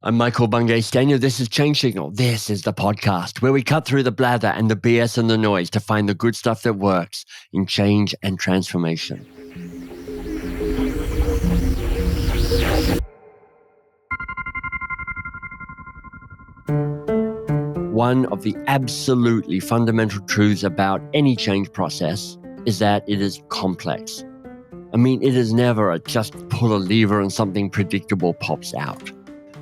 I'm Michael Bungay-Stanier. This is Change Signal. This is the podcast where we cut through the blather and the BS and the noise to find the good stuff that works in change and transformation. One of the absolutely fundamental truths about any change process is that it is complex. I mean, it is never a just pull a lever and something predictable pops out.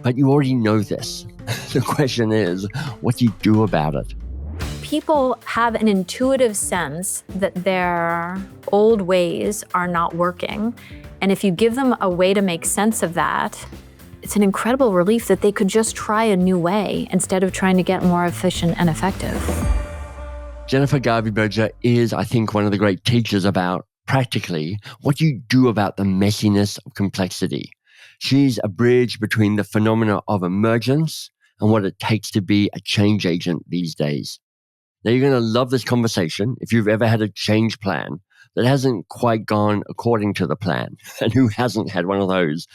But you already know this. The question is, what do you do about it? People have an intuitive sense that their old ways are not working. And if you give them a way to make sense of that, it's an incredible relief that they could just try a new way instead of trying to get more efficient and effective. Jennifer Garvey Berger is, I think, one of the great teachers about practically what you do about the messiness of complexity. She's a bridge between the phenomena of emergence and what it takes to be a change agent these days. Now, you're going to love this conversation if you've ever had a change plan that hasn't quite gone according to the plan. And who hasn't had one of those?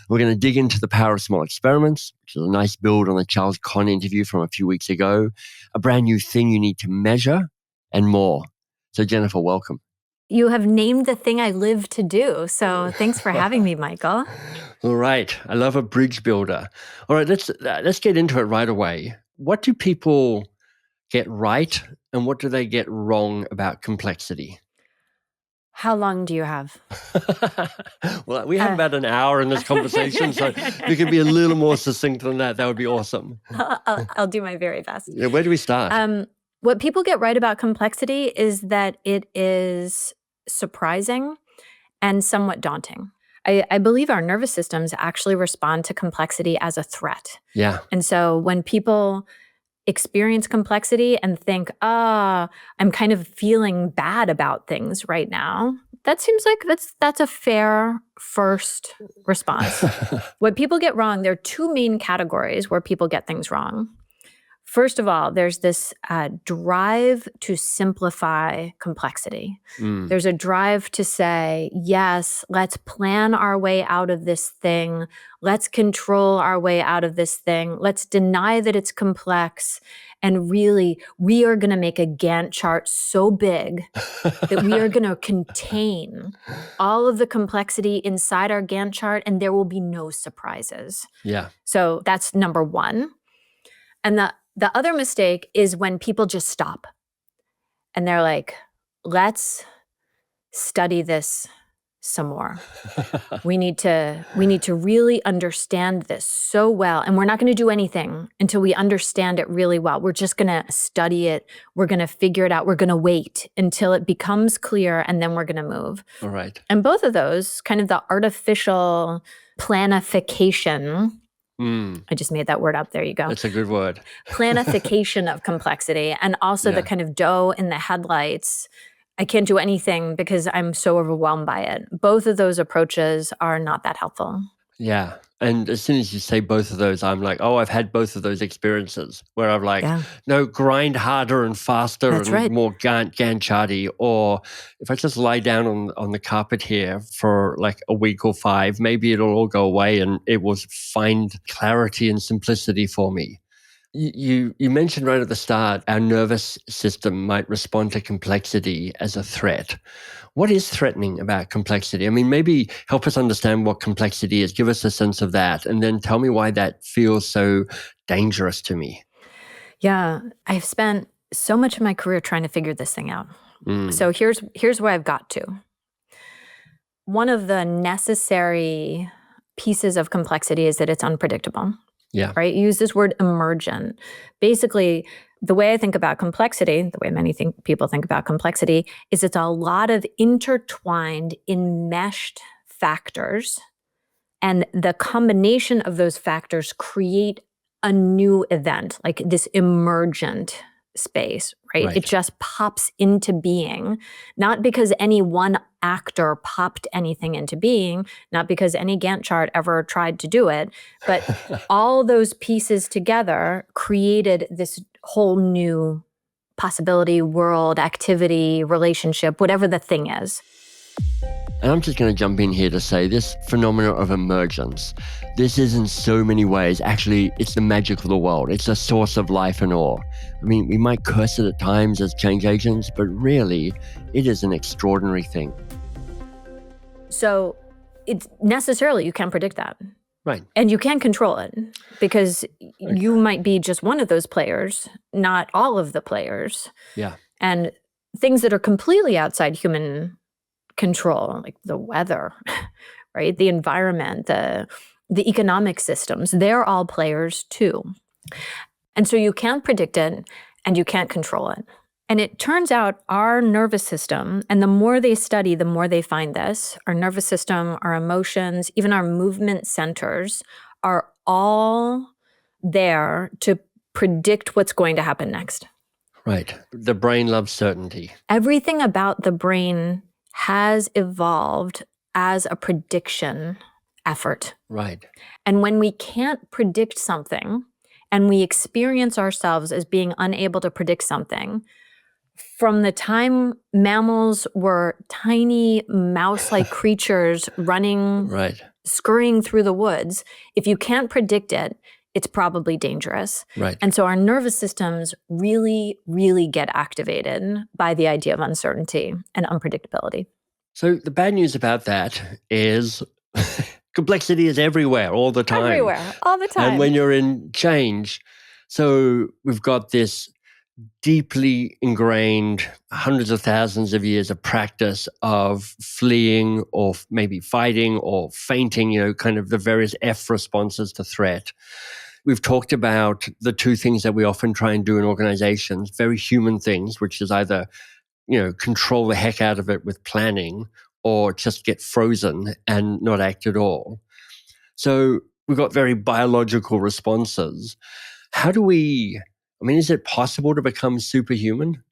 We're going to dig into the power of small experiments, which is a nice build on the Charles Conn interview from a few weeks ago, a brand new thing you need to measure, and more. So, Jennifer, welcome. You have named the thing I live to do. So thanks for having me, Michael. All right. I love a bridge builder. All right, let's get into it right away. What do people get right and what do they get wrong about complexity? How long do you have? Well, we have about an hour in this conversation, so if you could be a little more succinct than that, that would be awesome. I'll do my very best. Yeah, where do we start? What people get right about complexity is that it is surprising and somewhat daunting. I believe our nervous systems actually respond to complexity as a threat. Yeah. And so when people experience complexity and think, I'm kind of feeling bad about things right now, that seems like that's a fair first response. What people get wrong, there are two main categories where people get things wrong. First of all, there's this drive to simplify complexity. There's a drive to say, yes, let's plan our way out of this thing. Let's control our way out of this thing. Let's deny that it's complex. And really, we are going to make a Gantt chart so big that we are going to contain all of the complexity inside our Gantt chart, and there will be no surprises. Yeah. So that's number one. And the other mistake is when people just stop and they're like, let's study this some more. We need to really understand this so well. And we're not going to do anything until we understand it really well. We're just going to study it. We're going to figure it out. We're going to wait until it becomes clear, and then we're going to move. All right. And both of those, kind of the artificial planification, I just made that word up. There you go. That's a good word. Planification of complexity, and also the kind of doe in the headlights. I can't do anything because I'm so overwhelmed by it. Both of those approaches are not that helpful. Yeah. And as soon as you say both of those, I'm like, I've had both of those experiences where I'm like, no, grind harder and faster. That's and right. More Gantt charty. Or if I just lie down on the carpet here for like a week or 5, maybe it'll all go away and it will find clarity and simplicity for me. You mentioned right at the start, our nervous system might respond to complexity as a threat. What is threatening about complexity? I mean, maybe help us understand what complexity is. Give us a sense of that. And then tell me why that feels so dangerous to me. Yeah, I've spent so much of my career trying to figure this thing out. So here's where I've got to. One of the necessary pieces of complexity is that it's unpredictable. Yeah. Right? You use this word emergent. Basically, the way I think about complexity, the way many people think about complexity, is it's a lot of intertwined, enmeshed factors. And the combination of those factors create a new event, like this emergent space, right? It just pops into being, not because any one actor popped anything into being, not because any Gantt chart ever tried to do it, but all those pieces together created this whole new possibility, world, activity, relationship, whatever the thing is. And I'm just going to jump in here to say this phenomenon of emergence, this is in so many ways, actually, it's the magic of the world. It's a source of life and awe. I mean, we might curse it at times as change agents, but really, it is an extraordinary thing. So it's necessarily, you can't predict that. Right. And you can control it because you might be just one of those players, not all of the players. Yeah. And things that are completely outside human control, like the weather, right? The environment, the economic systems, they're all players too. And so you can't predict it and you can't control it. And it turns out our nervous system, and the more they study, the more they find this, our nervous system, our emotions, even our movement centers are all there to predict what's going to happen next. Right. The brain loves certainty. Everything about the brain has evolved as a prediction effort. Right. And when we can't predict something and we experience ourselves as being unable to predict something, from the time mammals were tiny mouse-like creatures running, scurrying through the woods, if you can't predict it, it's probably dangerous. Right. And so our nervous systems really, really get activated by the idea of uncertainty and unpredictability. So the bad news about that is complexity is everywhere all the time. Everywhere, all the time. And when you're in change, so we've got this deeply ingrained hundreds of thousands of years of practice of fleeing or maybe fighting or fainting, kind of the various F responses to threat. We've talked about the two things that we often try and do in organizations, very human things, which is either, control the heck out of it with planning or just get frozen and not act at all. So we've got very biological responses. Is it possible to become superhuman?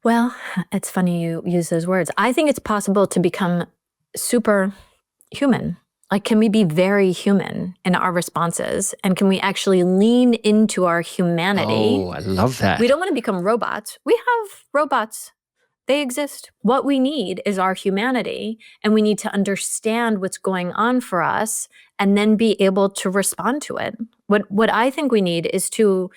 Well, it's funny you use those words. I think it's possible to become superhuman. Like, can we be very human in our responses? And can we actually lean into our humanity? Oh, I love that. We don't want to become robots. We have robots. They exist. What we need is our humanity, and we need to understand what's going on for us and then be able to respond to it. What I think we need is to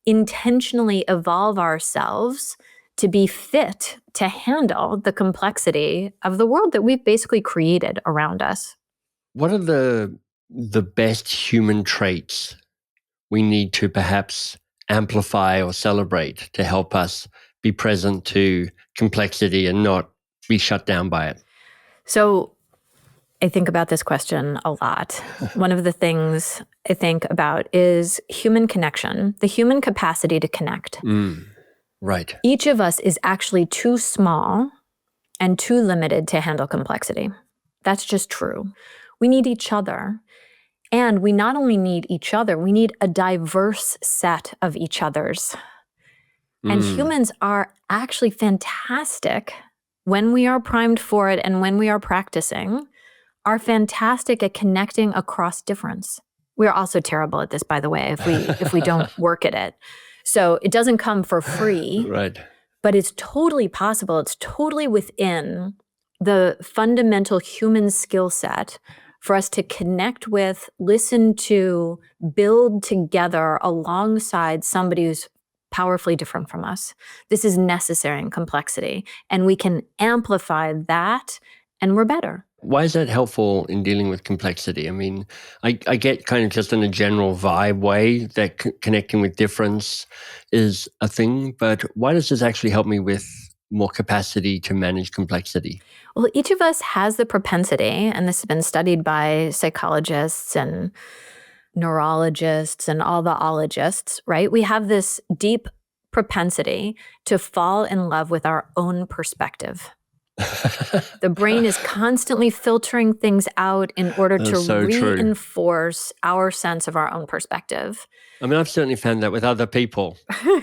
intentionally evolve ourselves to be fit to handle the complexity of the world that we've basically created around us. What are the best human traits we need to perhaps amplify or celebrate to help us be present to complexity and not be shut down by it? So I think about this question a lot. One of the things I think about is human connection, the human capacity to connect. Right. Each of us is actually too small and too limited to handle complexity. That's just true. We need each other. And we not only need each other, we need a diverse set of each others. And humans are actually fantastic when we are primed for it and when we are practicing, are fantastic at connecting across difference. We're also terrible at this, by the way, if we don't work at it. So it doesn't come for free. Right. But it's totally possible. It's totally within the fundamental human skill set for us to connect with, listen to, build together alongside somebody who's powerfully different from us. This is necessary in complexity. And we can amplify that, and we're better. Why is that helpful in dealing with complexity? I mean, I get kind of just in a general vibe way that connecting with difference is a thing, but why does this actually help me with more capacity to manage complexity? Well, each of us has the propensity, and this has been studied by psychologists and neurologists and all the ologists, right? We have this deep propensity to fall in love with our own perspective. The brain is constantly filtering things out in order to reinforce our sense of our own perspective. I mean, I've certainly found that with other people.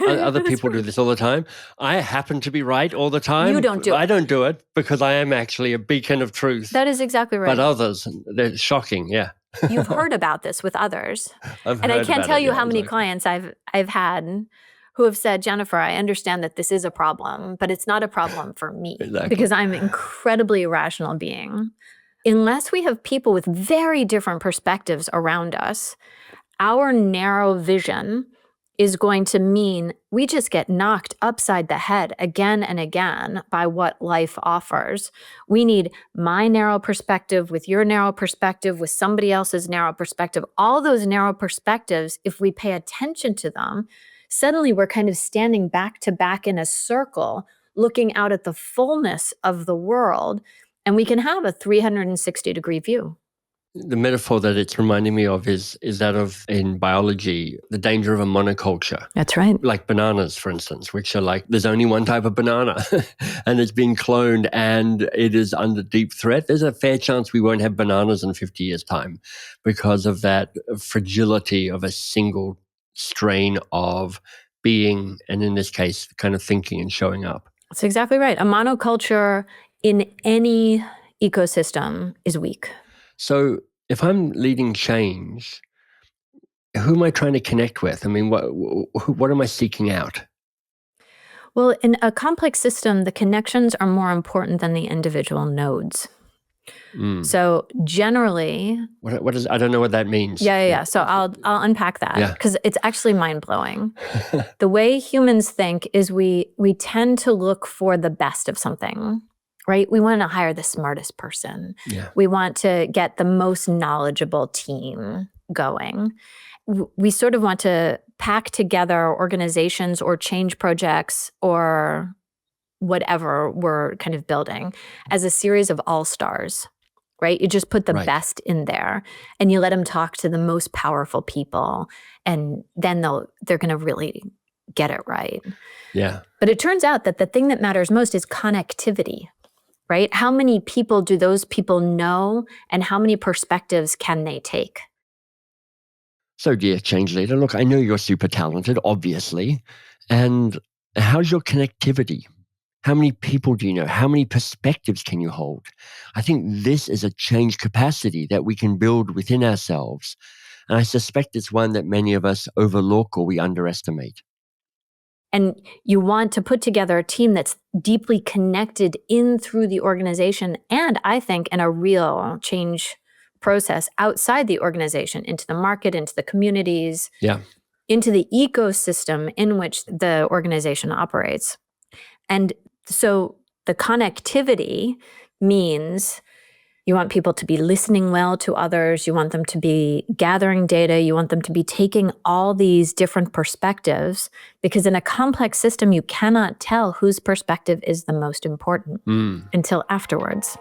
Other people do this all the time. I happen to be right all the time. You don't do it. I don't do it because I am actually a beacon of truth. That is exactly right. But others, they're shocking, yeah. You've heard about this with others. And I can't tell you how many clients I've had who have said, Jennifer, I understand that this is a problem, but it's not a problem for me because I'm an incredibly irrational being. Unless we have people with very different perspectives around us, our narrow vision is going to mean we just get knocked upside the head again and again by what life offers. We need my narrow perspective with your narrow perspective, with somebody else's narrow perspective. All those narrow perspectives, if we pay attention to them, suddenly we're kind of standing back to back in a circle, looking out at the fullness of the world, and we can have a 360-degree view. The metaphor that it's reminding me of is that of, in biology, the danger of a monoculture. That's right. Like bananas, for instance, which are like, there's only one type of banana and it's being cloned and it is under deep threat. There's a fair chance we won't have bananas in 50 years' time because of that fragility of a single strain of being, and in this case, kind of thinking and showing up. That's exactly right. A monoculture in any ecosystem is weak. So if I'm leading change, who am I trying to connect with? I mean, what am I seeking out? Well, in a complex system, the connections are more important than the individual nodes. So generally, what is? I don't know what that means. Yeah. So I'll unpack that because it's actually mind-blowing. The way humans think is we tend to look for the best of something. Right? We want to hire the smartest person. Yeah. We want to get the most knowledgeable team going. We sort of want to pack together organizations or change projects or whatever we're kind of building as a series of all-stars, right? You just put the best in there and you let them talk to the most powerful people, and then they're going to really get it right. Yeah. But it turns out that the thing that matters most is connectivity. Right? How many people do those people know, and how many perspectives can they take? So, dear change leader, look, I know you're super talented, obviously. And how's your connectivity? How many people do you know? How many perspectives can you hold? I think this is a change capacity that we can build within ourselves. And I suspect it's one that many of us overlook or we underestimate. And you want to put together a team that's deeply connected in through the organization, and I think in a real change process outside the organization, into the market, into the communities, into the ecosystem in which the organization operates. And so the connectivity means you want people to be listening well to others. You want them to be gathering data. You want them to be taking all these different perspectives, because in a complex system, you cannot tell whose perspective is the most important until afterwards.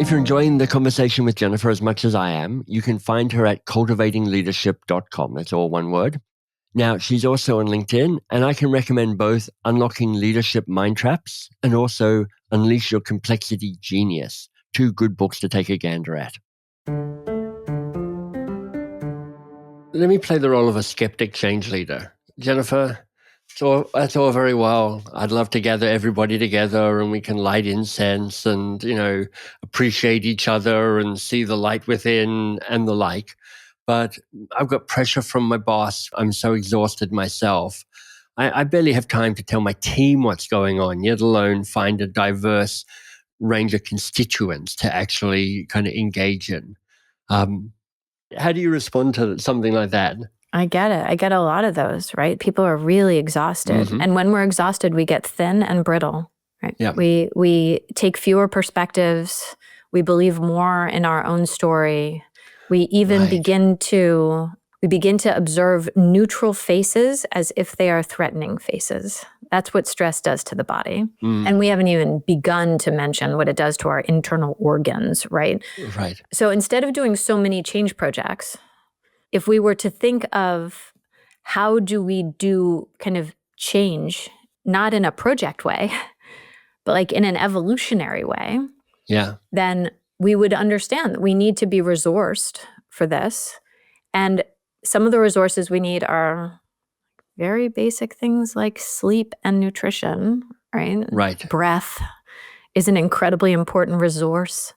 If you're enjoying the conversation with Jennifer as much as I am, you can find her at cultivatingleadership.com. That's all one word. Now, she's also on LinkedIn, and I can recommend both Unlocking Leadership Mind Traps and also Unleash Your Complexity Genius, 2 good books to take a gander at. Let me play the role of a skeptic change leader. Jennifer, that's all very well. I'd love to gather everybody together and we can light incense and, appreciate each other and see the light within and the like. But I've got pressure from my boss. I'm so exhausted myself. I barely have time to tell my team what's going on, yet alone find a diverse range of constituents to actually kind of engage in. How do you respond to something like that? I get it. I get a lot of those, right? People are really exhausted. And when we're exhausted, we get thin and brittle, right? Yeah. We take fewer perspectives. We believe more in our own story. We even begin to observe neutral faces as if they are threatening faces. That's what stress does to the body. And we haven't even begun to mention what it does to our internal organs, right? Right. So instead of doing so many change projects, if we were to think of how do we do kind of change, not in a project way, but like in an evolutionary way, then we would understand that we need to be resourced for this. And some of the resources we need are very basic things like sleep and nutrition, right? Right. Breath is an incredibly important resource.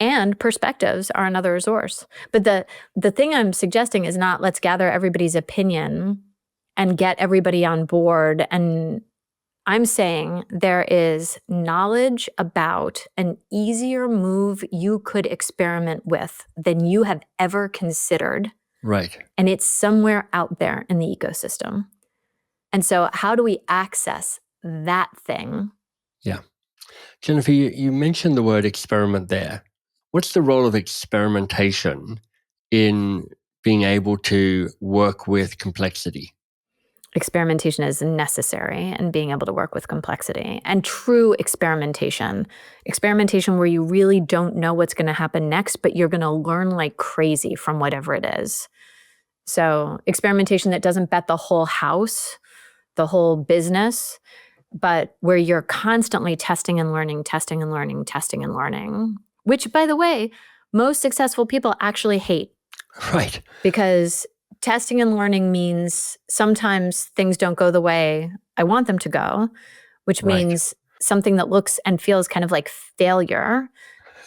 And perspectives are another resource. But the thing I'm suggesting is not let's gather everybody's opinion and get everybody on board. And I'm saying there is knowledge about an easier move you could experiment with than you have ever considered. Right. And it's somewhere out there in the ecosystem. And so how do we access that thing? Yeah. Jennifer, you mentioned the word experiment there. What's the role of experimentation in being able to work with complexity? Experimentation is necessary in being able to work with complexity. And true experimentation where you really don't know what's going to happen next, but you're going to learn like crazy from whatever it is. So experimentation that doesn't bet the whole house, the whole business, but where you're constantly testing and learning, which, by the way, most successful people actually hate. Right. Because testing and learning means sometimes things don't go the way I want them to go, which means something that looks and feels kind of like failure,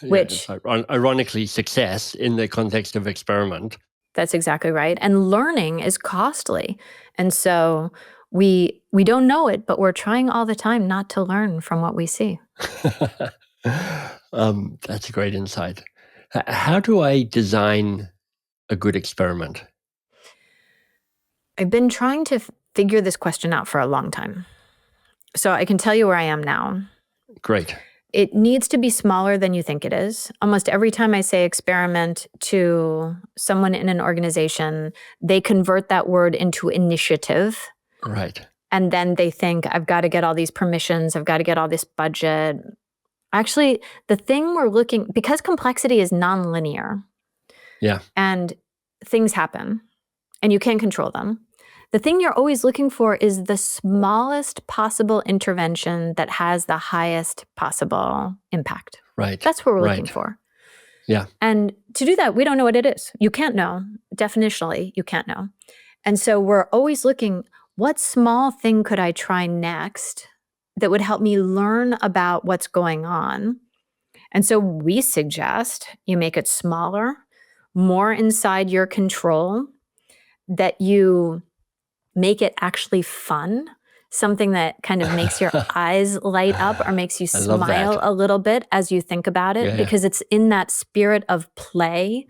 which ironically success in the context of experiment. That's exactly right. And learning is costly. And so we don't know it, but we're trying all the time not to learn from what we see. That's a great insight. How do I design a good experiment? I've been trying to figure this question out for a long time. So I can tell you where I am now. Great. It needs to be smaller than you think it is. Almost every time I say experiment to someone in an organization, they convert that word into initiative. Right. And then they think, I've got to get all these permissions, I've got to get all this budget. Actually, the thing we're looking, because complexity is nonlinear. Yeah. And things happen and you can't control them. The thing you're always looking for is the smallest possible intervention that has the highest possible impact. Right. That's what we're looking for. Yeah. And to do that, we don't know what it is. You can't know. Definitionally, you can't know. And so we're always looking, what small thing could I try next that would help me learn about what's going on? And so we suggest you make it smaller, more inside your control, that you make it actually fun, something that kind of makes your eyes light up or makes you smile a little bit as you think about it, because it's in that spirit of play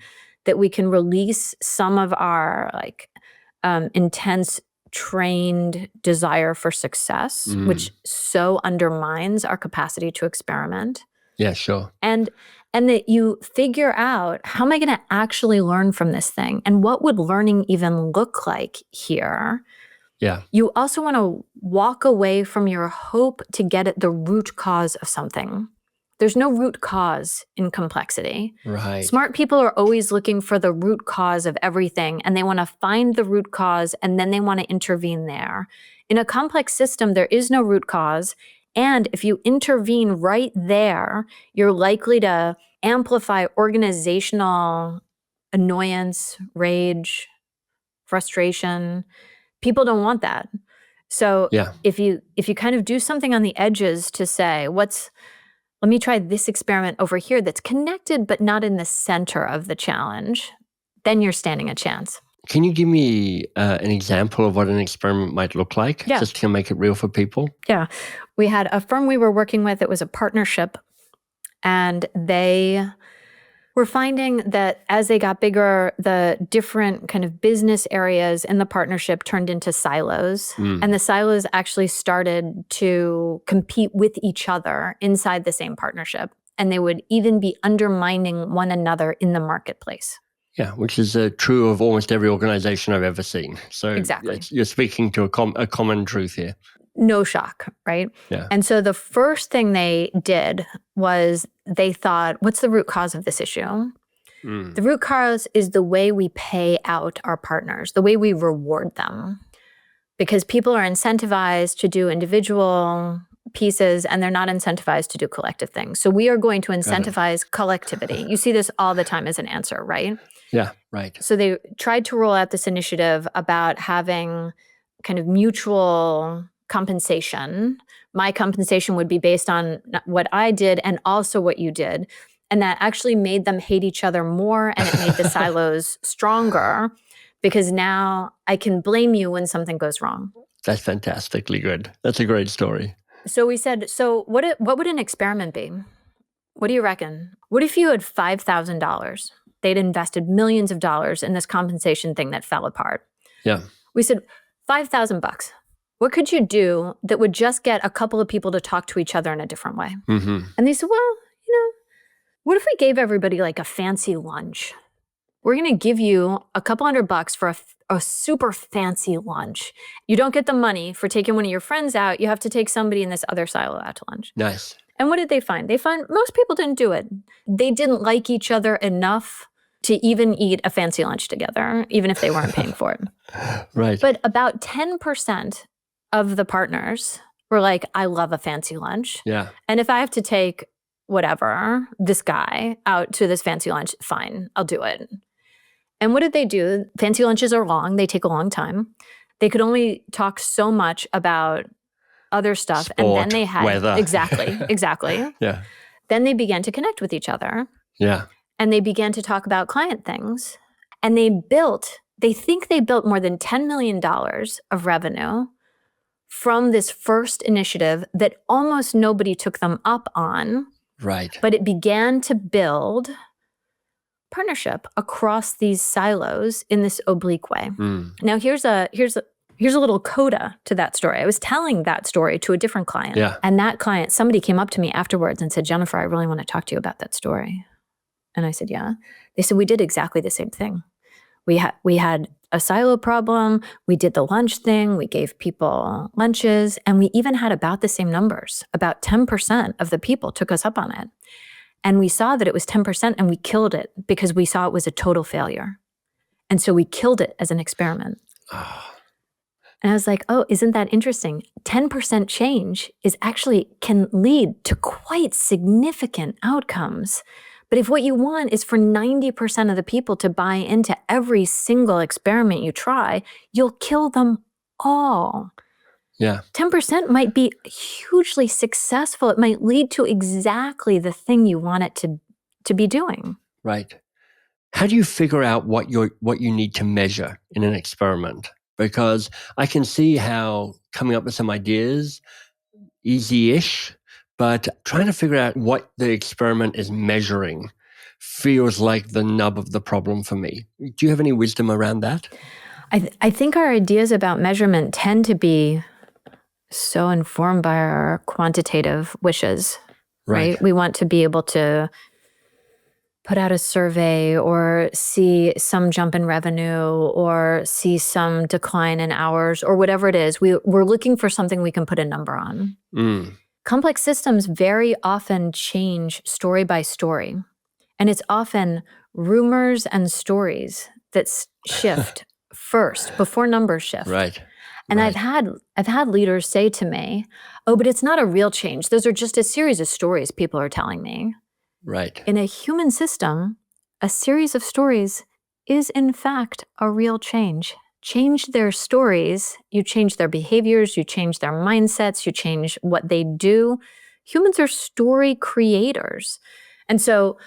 that we can release some of our intense, trained desire for success, which so undermines our capacity to experiment. Yeah, sure. And that you figure out, how am I going to actually learn from this thing? And what would learning even look like here? Yeah. You also want to walk away from your hope to get at the root cause of something. There's no root cause in complexity. Right. Smart people are always looking for the root cause of everything, and they want to find the root cause, and then they want to intervene there. In a complex system, there is no root cause. And if you intervene right there, you're likely to amplify organizational annoyance, rage, frustration. People don't want that. So if you kind of do something on the edges to say, let me try this experiment over here that's connected but not in the center of the challenge, then you're standing a chance. Can you give me an example of what an experiment might look like? Yeah. Just to make it real for people? Yeah. We had a firm we were working with. It was a partnership. And they were finding that as they got bigger, the different kind of business areas in the partnership turned into silos. And the silos actually started to compete with each other inside the same partnership. And they would even be undermining one another in the marketplace. Yeah, which is true of almost every organization I've ever seen. So exactly. You're speaking to a common truth here. No shock, right? Yeah. And so the first thing they did was they thought, what's the root cause of this issue? The root cause is the way we pay out our partners, the way we reward them. Because people are incentivized to do individual pieces and they're not incentivized to do collective things. So we are going to incentivize collectivity. You see this all the time as an answer, right? Yeah, right. So they tried to roll out this initiative about having kind of mutual compensation. My compensation would be based on what I did and also what you did. And that actually made them hate each other more, and it made the silos stronger, because now I can blame you when something goes wrong. That's fantastically good. That's a great story. So we said, so what would an experiment be? What do you reckon? What if you had $5,000? They'd invested millions of dollars in this compensation thing that fell apart. Yeah. We said, $5,000. What could you do that would just get a couple of people to talk to each other in a different way? Mm-hmm. And they said, well, what if we gave everybody like a fancy lunch? We're going to give you a couple $100 for a super fancy lunch. You don't get the money for taking one of your friends out. You have to take somebody in this other silo out to lunch. Nice. And what did they find? They find most people didn't do it. They didn't like each other enough to even eat a fancy lunch together, even if they weren't paying for it. Right. But about 10% of the partners were like, I love a fancy lunch. Yeah. And if I have to take whatever, this guy out to this fancy lunch, fine, I'll do it. And what did they do? Fancy lunches are long. They take a long time. They could only talk so much about other stuff. Sport, and then they had weather. Exactly. Yeah. Then they began to connect with each other. Yeah. And they began to talk about client things. And they think they built more than $10 million of revenue from this first initiative that almost nobody took them up on. Right. But it began to build partnership across these silos in this oblique way. Now, here's a little coda to that story. I was telling that story to a different client. Yeah. And that client, somebody came up to me afterwards and said, Jennifer, I really want to talk to you about that story. And I said, yeah. They said, we did exactly the same thing. We had a silo problem. We did the lunch thing. We gave people lunches. And we even had about the same numbers. About 10% of the people took us up on it. And we saw that it was 10% and we killed it because we saw it was a total failure. And so we killed it as an experiment. Oh. And I was like, oh, isn't that interesting? 10% change can lead to quite significant outcomes. But if what you want is for 90% of the people to buy into every single experiment you try, you'll kill them all. Yeah. 10% might be hugely successful. It might lead to exactly the thing you want it to be doing. Right. How do you figure out what you need to measure in an experiment? Because I can see how coming up with some ideas, easy-ish, but trying to figure out what the experiment is measuring feels like the nub of the problem for me. Do you have any wisdom around that? I think our ideas about measurement tend to be so informed by our quantitative wishes, right? We want to be able to put out a survey or see some jump in revenue or see some decline in hours or whatever it is. We're looking for something we can put a number on. Complex systems very often change story by story. And it's often rumors and stories that shift first before numbers shift. Right. And I've had leaders say to me, oh, but it's not a real change. Those are just a series of stories people are telling me. Right. In a human system, a series of stories is in fact a real change. Change their stories, you change their behaviors, you change their mindsets, you change what they do. Humans are story creators. And so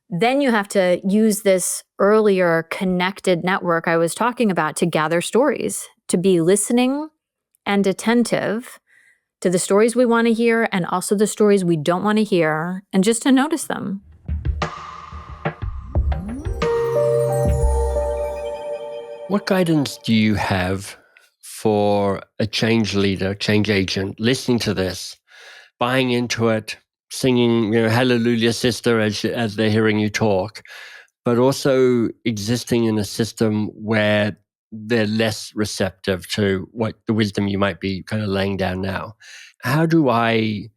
then you have to use this earlier connected network I was talking about to gather stories, to be listening and attentive to the stories we want to hear and also the stories we don't want to hear, and just to notice them. What guidance do you have for a change leader, change agent, listening to this, buying into it, singing, hallelujah, sister, as they're hearing you talk, but also existing in a system where they're less receptive to what the wisdom you might be kind of laying down now? How do I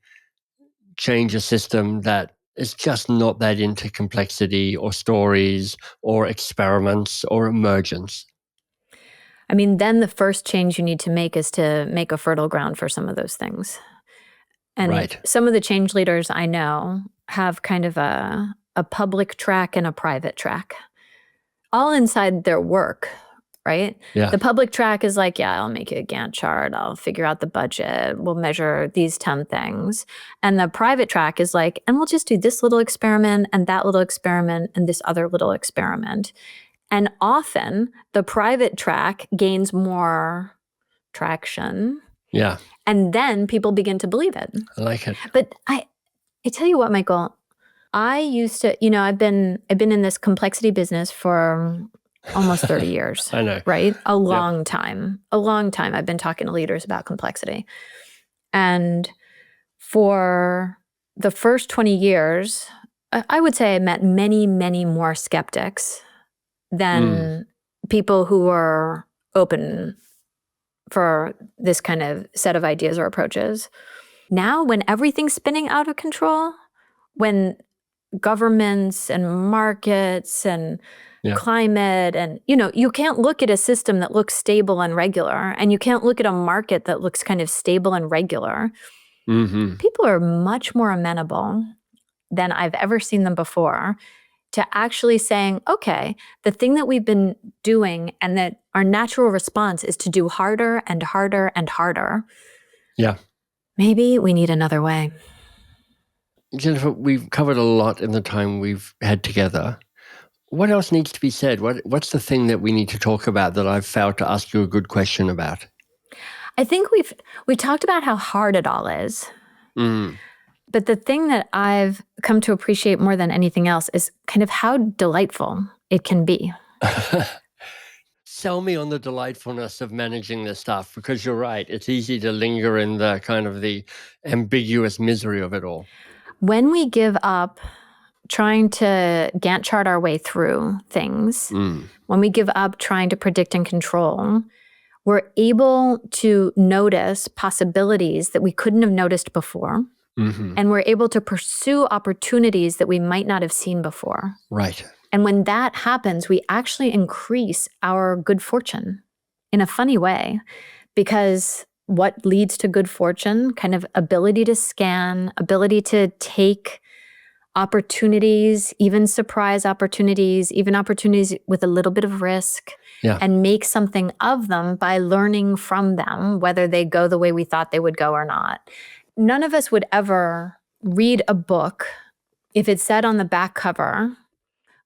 change a system that is just not that into complexity or stories or experiments or emergence? I mean, then the first change you need to make is to make a fertile ground for some of those things. And some of the change leaders I know have kind of a public track and a private track, all inside their work right? Yeah. The public track is like, yeah, I'll make you a Gantt chart. I'll figure out the budget. We'll measure these 10 things. And the private track is like, and we'll just do this little experiment and that little experiment and this other little experiment. And often the private track gains more traction. Yeah. And then people begin to believe it. I like it. But I tell you what, Michael, I used to, I've been in this complexity business for almost 30 years. I know. Right? A long time. A long time I've been talking to leaders about complexity. And for the first 20 years, I would say I met many, many more skeptics than people who were open for this kind of set of ideas or approaches. Now, when everything's spinning out of control, when governments and markets and climate and, you can't look at a system that looks stable and regular, and you can't look at a market that looks kind of stable and regular. People are much more amenable than I've ever seen them before to actually saying, okay, the thing that we've been doing and that our natural response is to do harder and harder and harder. Yeah. Maybe we need another way. Jennifer, we've covered a lot in the time we've had together. What else needs to be said? What's the thing that we need to talk about that I've failed to ask you a good question about? I think we talked about how hard it all is. But the thing that I've come to appreciate more than anything else is kind of how delightful it can be. Sell me on the delightfulness of managing this stuff, because you're right. It's easy to linger in the kind of the ambiguous misery of it all. When we give up trying to Gantt chart our way through things, when we give up trying to predict and control, we're able to notice possibilities that we couldn't have noticed before. And we're able to pursue opportunities that we might not have seen before. Right. And when that happens, we actually increase our good fortune in a funny way, because what leads to good fortune, kind of ability to scan, ability to take opportunities, even surprise opportunities, even opportunities with a little bit of risk, and make something of them by learning from them, whether they go the way we thought they would go or not. None of us would ever read a book if it said on the back cover,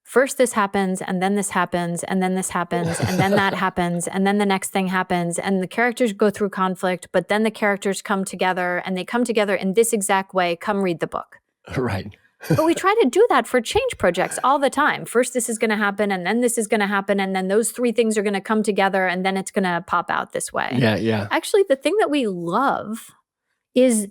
first this happens, and then this happens, and then this happens, and then that happens, and then the next thing happens, and the characters go through conflict, but then the characters come together, and they come together in this exact way. Come read the book. Right. But we try to do that for change projects all the time. First this is going to happen, and then this is going to happen, and then those three things are going to come together, and then it's going to pop out this way. Yeah. Actually, the thing that we love is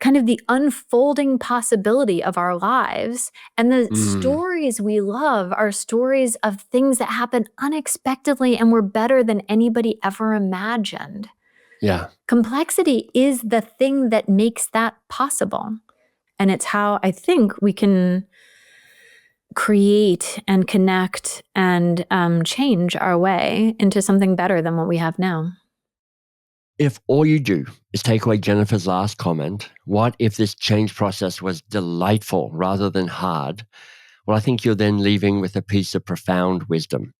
kind of the unfolding possibility of our lives. And the stories we love are stories of things that happen unexpectedly and were better than anybody ever imagined. Yeah. Complexity is the thing that makes that possible. And it's how I think we can create and connect and change our way into something better than what we have now. If all you do is take away Jennifer's last comment, what if this change process was delightful rather than hard? Well, I think you're then leaving with a piece of profound wisdom.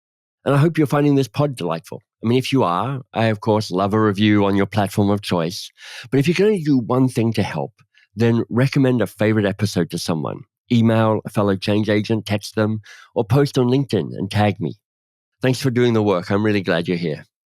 And I hope you're finding this pod delightful. I mean, if you are, I, of course, love a review on your platform of choice. But if you're going to do one thing to help, then recommend a favorite episode to someone. Email a fellow change agent, text them, or post on LinkedIn and tag me. Thanks for doing the work. I'm really glad you're here.